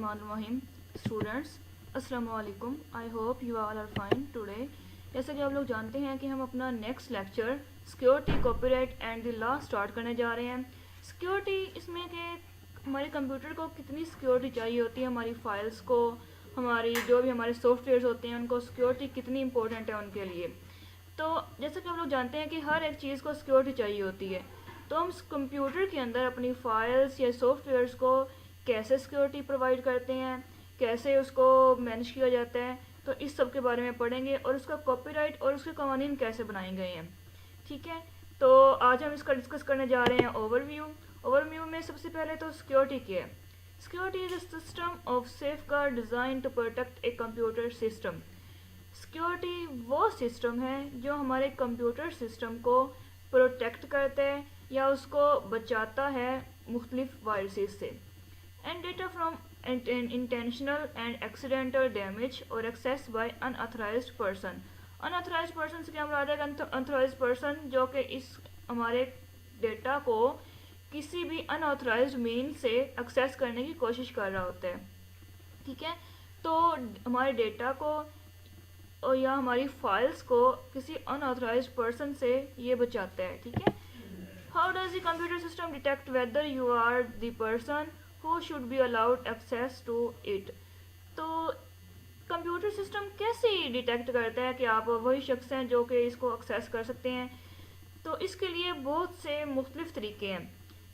बिस्मिल्लाहिर्रहमानिर्रहीम। स्टूडेंट्स अस्सलाम वालेकुम। I hope you all are fine today. जैसा कि आप लोग जानते हैं कि हम अपना next lecture security, copyright and the law start करने जा रहे हैं। सिक्योरिटी इसमें कि हमारे कंप्यूटर को कितनी सिक्योरिटी चाहिए होती है, हमारी फाइल्स को, हमारी जो भी हमारे सॉफ्टवेयर्स होते हैं उनको सिक्योरिटी कितनी इंपॉर्टेंट है उनके लिए। तो जैसा कि आप लोग जानते हैं कि हर एक चीज़ को सिक्योरिटी चाहिए होती है, तो हम कंप्यूटर के अंदर अपनी फाइल्स या सॉफ्टवेयर्स को कैसे सिक्योरिटी प्रोवाइड करते हैं, कैसे उसको मैनेज किया जाता है, तो इस सब के बारे में पढ़ेंगे और उसका कॉपीराइट और उसके कानून कैसे बनाए गए हैं। ठीक है, तो आज हम इसका डिस्कस करने जा रहे हैं ओवरव्यू में सबसे पहले तो सिक्योरिटी क्या है। Security is a system of safeguard design to protect a computer system. Security वो सिस्टम है जो हमारे कंप्यूटर सिस्टम को प्रोटेक्ट करता है या उसको बचाता है मुख्तलिफ वायरसेस से, and data from intentional and accidental damage or access by unauthorized person। unauthorized person से क्या मुराद है? unauthorized person जो कि इस हमारे डेटा को किसी भी unauthorized मीन से एक्सेस करने की कोशिश कर रहा होता है। ठीक है, तो हमारे डेटा को और या हमारी फाइल्स को किसी unauthorized person से ये बचाता है। ठीक है, how does the computer system detect whether you are the person who should be allowed access to it? तो कंप्यूटर सिस्टम कैसे डिटेक्ट करता है कि आप वही शख्स हैं जो कि इसको एक्सेस कर सकते हैं? तो इसके लिए बहुत से मुख्तलिफ तरीके हैं।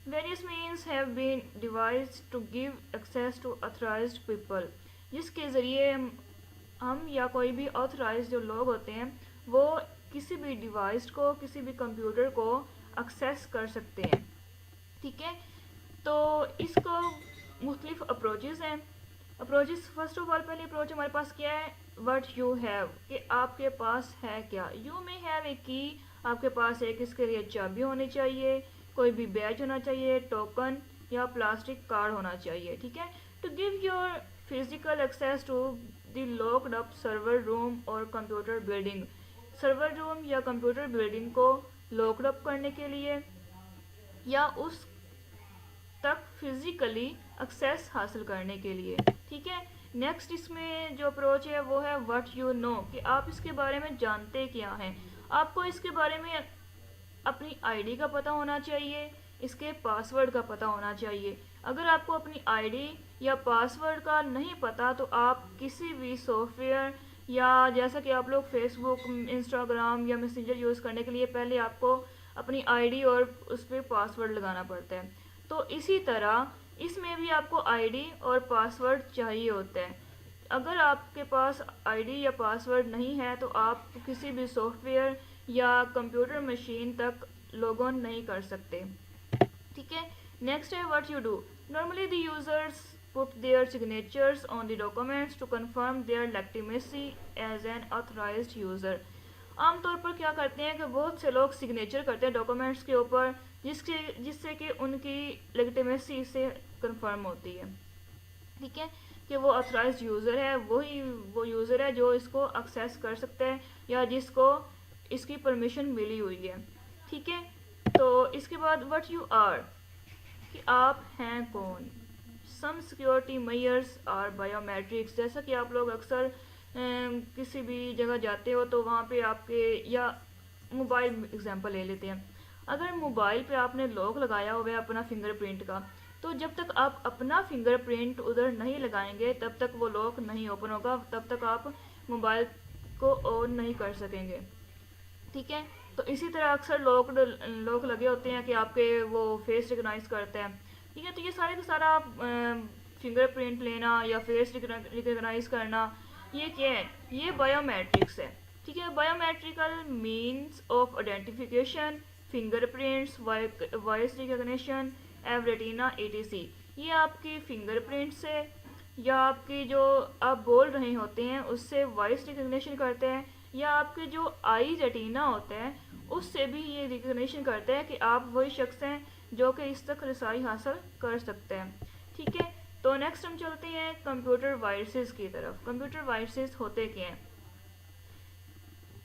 Various means have been devised to give access to authorized people, जिसके ज़रिए हम या कोई भी ऑथराइज्ड जो लोग होते हैं वो किसी भी डिवाइस को, किसी भी कंप्यूटर को एक्सेस कर सकते हैं। ठीक है, तो इसको मुख्तलिफ अप्रोचेस हैं। अप्रोचेस फर्स्ट ऑफ ऑल पहली अप्रोच हमारे पास क्या है? व्हाट यू हैव, कि आपके पास है क्या। यू में हैव ए की, आपके पास एक इसके लिए चाबी होनी चाहिए, कोई भी बैच होना चाहिए, टोकन या प्लास्टिक कार्ड होना चाहिए। ठीक है, to give your physical access to the locked up server room और कंप्यूटर बिल्डिंग, सर्वर रूम या कंप्यूटर बिल्डिंग को लॉक्ड अप करने के लिए या उस तक फिजिकली एक्सेस हासिल करने के लिए। ठीक है, नेक्स्ट इसमें जो अप्रोच है वो है व्हाट यू नो, कि आप इसके बारे में जानते क्या हैं। आपको इसके बारे में अपनी आईडी का पता होना चाहिए, इसके पासवर्ड का पता होना चाहिए। अगर आपको अपनी आईडी या पासवर्ड का नहीं पता तो आप किसी भी सॉफ्टवेयर या जैसा कि आप लोग फेसबुक, इंस्टाग्राम या मैसेंजर यूज़ करने के लिए पहले आपको अपनी आईडी और उस पर पासवर्ड लगाना पड़ता है, तो इसी तरह इसमें भी आपको आईडी और पासवर्ड चाहिए होता है। अगर आपके पास आईडी या पासवर्ड नहीं है तो आप किसी भी सॉफ्टवेयर या कंप्यूटर मशीन तक लॉग ऑन नहीं कर सकते। ठीक है, नेक्स्ट है what you do. Normally the users put their signatures on the documents to confirm their legitimacy as an authorised user. आमतौर पर क्या करते हैं कि बहुत से लोग सिग्नेचर करते हैं डॉक्यूमेंट्स के ऊपर, जिससे कि उनकी लेजिटिमेसी से कंफर्म होती है। ठीक है, कि वो ऑथराइज्ड यूज़र है, वही वो यूज़र है जो इसको एक्सेस कर सकता है या जिसको इसकी परमिशन मिली हुई है। ठीक है, तो इसके बाद व्हाट यू आर, कि आप हैं कौन। Some security measures are biometrics, जैसा कि आप लोग अक्सर किसी भी जगह जाते हो तो वहाँ पे आपके, या मोबाइल एग्जांपल ले लेते हैं, अगर मोबाइल पे आपने लॉक लगाया हुआ है अपना फिंगरप्रिंट का, तो जब तक आप अपना फिंगरप्रिंट उधर नहीं लगाएंगे तब तक वो लॉक नहीं ओपन होगा, तब तक आप मोबाइल को ऑन नहीं कर सकेंगे। ठीक है, तो इसी तरह अक्सर लॉक लगे होते हैं कि आपके वो फेस रिकगनाइज करते हैं। ठीक है, तो ये सारे का सारा फिंगरप्रिंट लेना या फेस रिकगनाइज करना, ये क्या है? ये बायोमेट्रिक्स है। ठीक है, biometrical means of identification, fingerprints, voice recognition, retina etc। ये आपकी फिंगरप्रिंट से या आपकी जो आप बोल रहे होते हैं उससे वॉइस रिकग्निशन करते हैं, या आपके जो आई रेटिना होता है उससे भी ये रिकग्निशन करता है कि आप वही शख्स हैं जो कि इस तक रसाई हासिल कर सकते हैं। ठीक है, तो नेक्स्ट हम चलते हैं कंप्यूटर वायरसेस की तरफ। कंप्यूटर वायरसेस होते क्या हैं?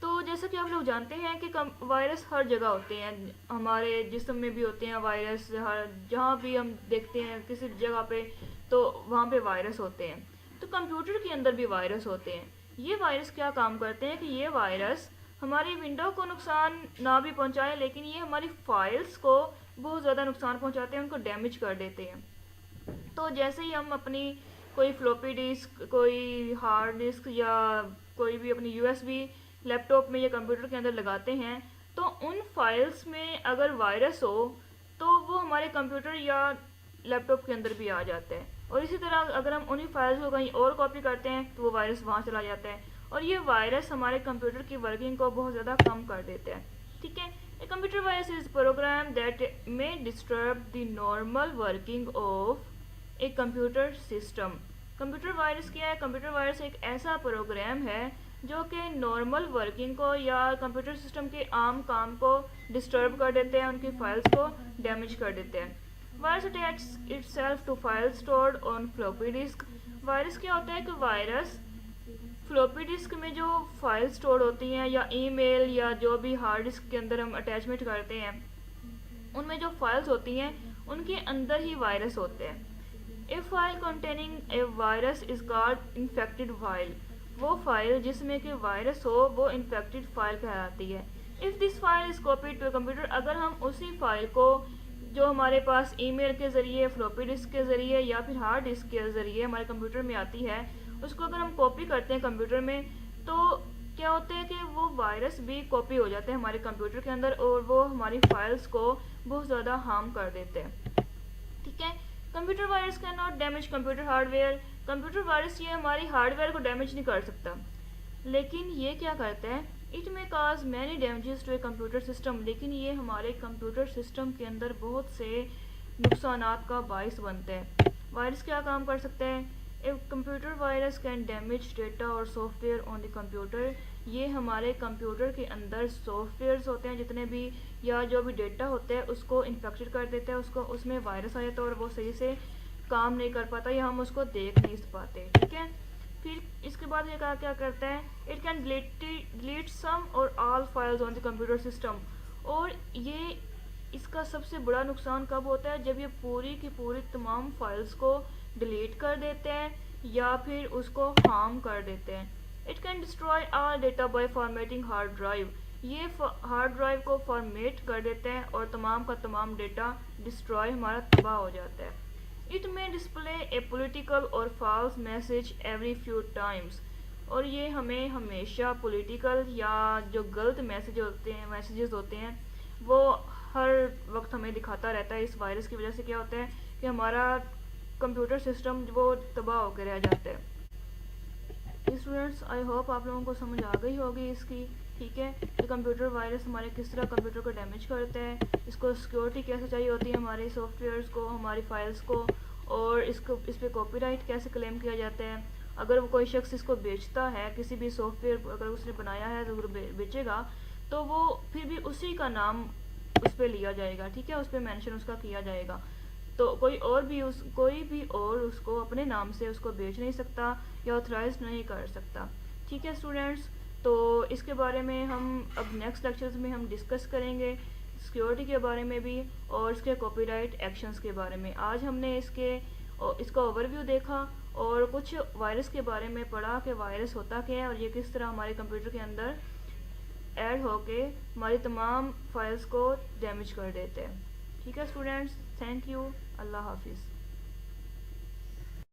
तो जैसा कि आप लोग जानते हैं कि वायरस हर जगह होते हैं, हमारे जिस्म में भी होते हैं वायरस, हर जहाँ भी हम देखते हैं किसी जगह पे تو وہاں پہ وائرس ہوتے ہیں. تو کمپیوٹر کے اندر بھی وائرس ہوتے ہیں. یہ وائرس کیا کام کرتے ہیں کہ یہ وائرس ہماری ونڈو کو نقصان نہ بھی پہنچائے لیکن یہ ہماری فائلز کو بہت زیادہ نقصان پہنچاتے ہیں, ان کو ڈیمیج کر دیتے ہیں. تو جیسے ہی ہم اپنی کوئی فلوپی ڈسک, کوئی ہارڈ ڈسک یا کوئی بھی اپنی یو ایس بی لیپ ٹاپ میں یا کمپیوٹر کے اندر لگاتے ہیں تو ان فائلز میں اگر وائرس ہو تو وہ ہمارے کمپیوٹر یا لیپ ٹاپ کے اندر بھی آ جاتا ہے. اور اسی طرح اگر ہم انہی فائلز کو کہیں اور کاپی کرتے ہیں تو وہ وائرس وہاں چلا جاتا ہے, اور یہ وائرس ہمارے کمپیوٹر کی ورکنگ کو بہت زیادہ کم کر دیتا ہے. ٹھیک ہے. A computer virus is a program that may disturb the normal working of a computer system. Computer virus کیا ہے؟ کمپیوٹر وائرس ایک ایسا پروگرام ہے جو کہ نارمل ورکنگ کو یا کمپیوٹر سسٹم کے عام کام کو ڈسٹرب کر دیتے ہیں, ان کی فائلز کو ڈیمیج کر دیتے ہیں. Virus attaches itself to files stored on floppy disk. Virus کیا ہوتا ہے کہ وائرس فلوپی ڈسک میں جو فائل سٹور ہوتی ہیں یا ای میل یا جو بھی ہارڈ ڈسک کے اندر ہم اٹیچمنٹ کرتے ہیں ان میں جو فائلز ہوتی ہیں ان کے اندر ہی وائرس ہوتے ہیں. A file containing a virus is called infected file. وہ فائل جس میں کہ وائرس ہو وہ انفیکٹڈ فائل کہلاتی ہے. If this file is copied to a computer, اگر ہم اسی فائل کو جو ہمارے پاس ای میل کے ذریعے, فلوپی ڈسک کے ذریعے یا پھر ہارڈ ڈسک کے ذریعے ہمارے کمپیوٹر میں آتی ہے, اس کو اگر ہم کاپی کرتے ہیں کمپیوٹر میں تو کیا ہوتا ہے کہ وہ وائرس بھی کاپی ہو جاتے ہیں ہمارے کمپیوٹر کے اندر اور وہ ہماری فائلز کو بہت زیادہ ہارم کر دیتے ہیں. ٹھیک ہے. Computer virus can not damage computer hard where. Computer virus یہ ہماری ہارڈ ویئر کو ڈیمیج نہیں کر سکتا, لیکن یہ کیا کرتا ہے, it may cause many damages to a computer system. لیکن یہ ہمارے کمپیوٹر سسٹم کے اندر بہت سے نقصانات کا باعث بنتے ہیں. وائرس کیا کام کر سکتے ہیں؟ A computer virus can damage data اور software on the computer. یہ ہمارے کمپیوٹر کے اندر سافٹ ویئرز ہوتے ہیں جتنے بھی یا جو بھی ڈیٹا ہوتا ہے اس کو انفیکٹڈ کر دیتا ہے, اس میں وائرس آ جاتا ہے اور وہ صحیح سے کام نہیں کر پاتا یا ہم اس کو دیکھ نہیں پاتے. ٹھیک ہے. پھر اس کے بعد یہ کیا کرتا ہے, it can delete some or all files on the computer system. اور یہ اس کا سب سے بڑا نقصان کب ہوتا ہے؟ جب یہ پوری کی پوری تمام فائلز کو ڈیلیٹ کر دیتے ہیں یا پھر اس کو ہارم کر دیتے ہیں. It can destroy all data by formatting hard drive. یہ ہارڈ ڈرائیو کو فارمیٹ کر دیتے ہیں اور تمام کا تمام ڈیٹا ڈسٹروائے ہمارا تباہ ہو جاتا ہے. اٹ میں ڈسپلے اے پولیٹیکل اور false message every few Times. اور یہ ہمیں ہمیشہ پولیٹیکل یا جو غلط میسیجز ہوتے ہیں وہ ہر وقت ہمیں دکھاتا رہتا ہے. اس وائرس کی وجہ سے کیا ہوتا ہے کہ ہمارا کمپیوٹر سسٹم وہ تباہ ہو کے رہ جاتا ہے. اسٹوڈنٹس آئی ہوپ آپ لوگوں کو سمجھ آ گئی ہوگی اس کی. ٹھیک ہے. کہ کمپیوٹر وائرس ہمارے کس طرح کمپیوٹر کو ڈیمیج کرتا ہے, اس کو سیکیورٹی کیسے چاہیے ہوتی ہے ہمارے سافٹ ویئرس کو, ہماری فائلز کو, اور اس پہ کاپی رائٹ کیسے کلیم کیا جاتا ہے. اگر وہ کوئی شخص اس کو بیچتا ہے, کسی بھی سافٹ ویئر اگر اس نے بنایا ہے تو بیچے گا تو وہ پھر بھی اسی کا نام اس پہ لیا جائے گا. ٹھیک ہے. اس پہ مینشن اس کا کیا جائے گا. تو کوئی بھی اور اس کو اپنے نام سے اس کو بیچ نہیں سکتا یا آتھرائز نہیں کر سکتا. ٹھیک ہے اسٹوڈنٹس. تو اس کے بارے میں ہم اب نیکسٹ لیکچرز میں ہم ڈسکس کریں گے سیکیورٹی کے بارے میں بھی اور اس کے کاپی رائٹ ایکشنز کے بارے میں. آج ہم نے اس کا اوور ویو دیکھا اور کچھ وائرس کے بارے میں پڑھا کہ وائرس ہوتا کیا ہے اور یہ کس طرح ہمارے کمپیوٹر کے اندر ایڈ ہو کے ہماری تمام فائلز کو ڈیمیج کر دیتے ہیں. ٹھیک ہے اسٹوڈنٹس. Thank you. اللہ حافظ.